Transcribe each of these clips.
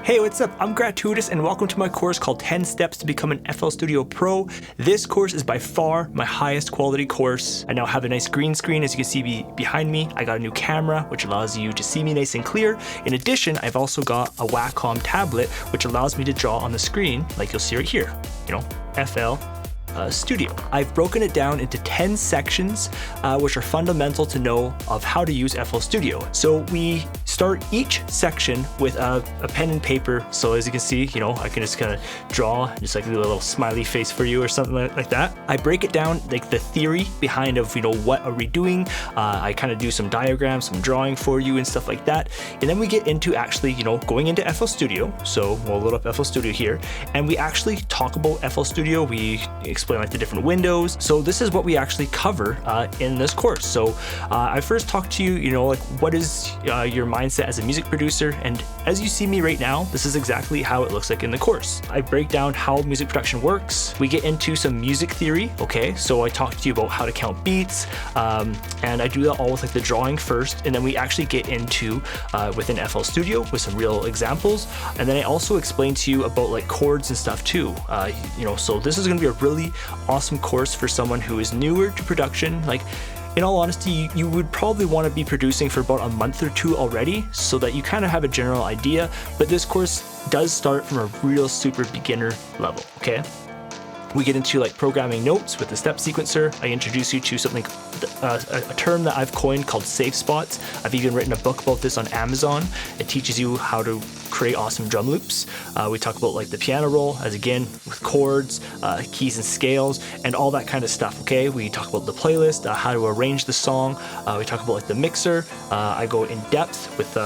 Hey, what's up? I'm Gratuitous and welcome to my course called 10 Steps to Become an FL Studio Pro. This course is by far my highest quality course. I now have a nice green screen, as you can see behind me. I got a new camera, which allows you to see me nice and clear. In addition, I've also got a Wacom tablet, which allows me to draw on the screen, like you'll see right here, FL Studio. I've broken it down into 10 sections, which are fundamental to know of how to use FL Studio. So we start each section with a pen and paper. So as you can see, I can just kind of draw, just like do a little smiley face for you or something like that. I break it down, like the theory behind of, what are we doing? I kind of do some diagrams, some drawing for you and stuff like that. And then we get into actually, going into FL Studio. So we'll load up FL Studio here and we actually talk about FL Studio. We explain like the different windows. So this is what we actually cover in this course. So I first talked to you, like what is your mindset as a music producer? And as you see me right now, this is exactly how it looks like in the course. I break down how music production works. We get into some music theory. Okay, so I talk to you about how to count beats, and I do that all with like the drawing first, and then we actually get into within FL Studio with some real examples, and then I also explain to you about like chords and stuff too. So this is going to be a really awesome course for someone who is newer to production. Like, in all honesty, you would probably want to be producing for about a month or two already so that you kind of have a general idea, but this course does start from a real super beginner level, okay? We get into like programming notes with the step sequencer. I introduce you to something, a term that I've coined called safe spots. I've even written a book about this on Amazon. It teaches you how to create awesome drum loops. We talk about like the piano roll, as again with chords, keys and scales, and all that kind of stuff. Okay, we talk about the playlist, how to arrange the song. We talk about like the mixer. I go in depth with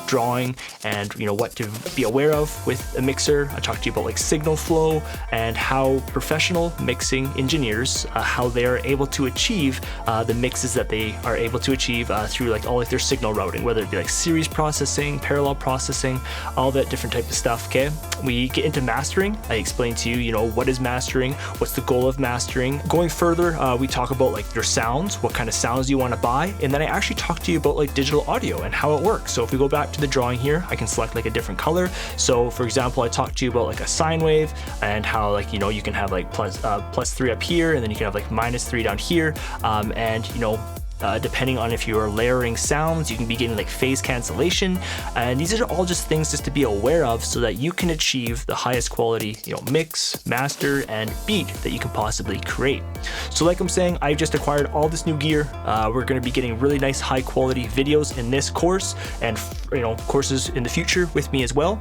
drawing and what to be aware of with a mixer. I talk to you about like signal flow and how professional mixing engineers, how they are able to achieve the mixes that they are able to achieve through like all like their signal routing, whether it be like series processing, parallel processing, all that different type of stuff. Okay, we get into mastering. I explain to you, what is mastering, what's the goal of mastering. Going further, we talk about like your sounds, what kind of sounds you want to buy, and then I actually talk to you about like digital audio and how it works. So if we go back to the drawing here, I can select like a different color. So for example, I talk to you about like a sine wave and how like you can have like plus 3 up here, and then you can have like -3 down here, depending on if you are layering sounds, you can be getting like phase cancellation, and these are all just things just to be aware of so that you can achieve the highest quality mix, master, and beat that you can possibly create. So like I'm saying, I just acquired all this new gear. We're going to be getting really nice high quality videos in this course, and courses in the future with me as well.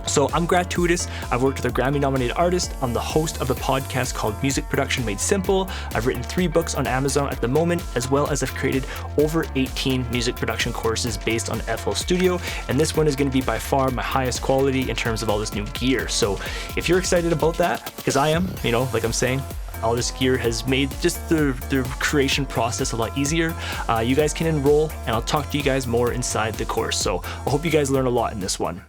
So I'm Gratuitous. I've worked with a Grammy-nominated artist. I'm the host of the podcast called Music Production Made Simple. I've written 3 books on Amazon at the moment, as well as I've created over 18 music production courses based on FL Studio. And this one is going to be by far my highest quality in terms of all this new gear. So if you're excited about that, because I am, like I'm saying, all this gear has made just the creation process a lot easier. You guys can enroll, and I'll talk to you guys more inside the course. So I hope you guys learn a lot in this one.